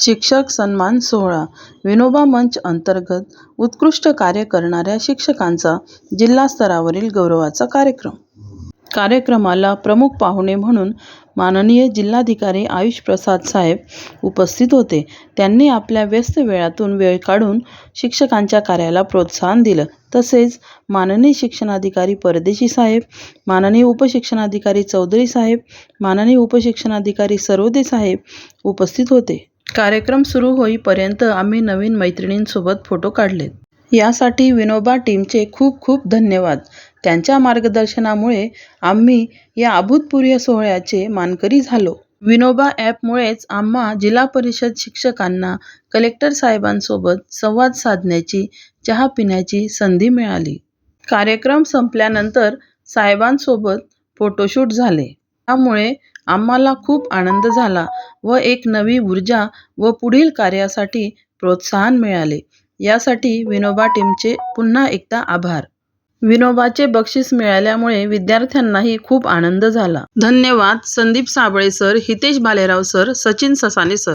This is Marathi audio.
शिक्षक सन्मान सोहळा विनोबा मंच अंतर्गत उत्कृष्ट कार्य करणाऱ्या शिक्षकांचा जिल्हा स्तरावरील गौरवाचा कार्यक्रम. कार्यक्रमाला प्रमुख पाहुणे म्हणून माननीय जिल्हाधिकारी आयुष प्रसाद साहेब उपस्थित होते. त्यांनी आपल्या व्यस्त वेळातून वेळ काढून शिक्षकांच्या कार्याला प्रोत्साहन दिलं. तसेच माननीय शिक्षणाधिकारी परदेशी साहेब, माननीय उपशिक्षणाधिकारी चौधरी साहेब, माननीय उपशिक्षणाधिकारी सरोदे साहेब उपस्थित होते. कार्यक्रम सुरू होईपर्यंत आम्ही नवीन मैत्रिणींसोबत फोटो काढलेत. यासाठी विनोबा टीमचे खूप खूप धन्यवाद. त्यांच्या मार्गदर्शनामुळे आम्ही या अभूतपूर्व सोहळ्याचे मानकरी झालो. विनोबा ॲपमुळेच आम्हा जिल्हा परिषद शिक्षकांना कलेक्टर साहेबांसोबत संवाद साधण्याची, चहा पिण्याची संधी मिळाली. कार्यक्रम संपल्यानंतर साहेबांसोबत फोटोशूट झाले. त्यामुळे आम्हाला खूप आनंद झाला व एक नवी ऊर्जा व पुढील कार्यासाठी प्रोत्साहन मिळाले. यासाठी विनोबा टीमचे पुन्हा एकदा आभार. विनोबाचे बक्षीस मिळाल्यामुळे विद्यार्थ्यांनाही खूप आनंद झाला. धन्यवाद. Sandeep Sable sir, Hitesh Bhalerao sir, Sachin Sasane sir.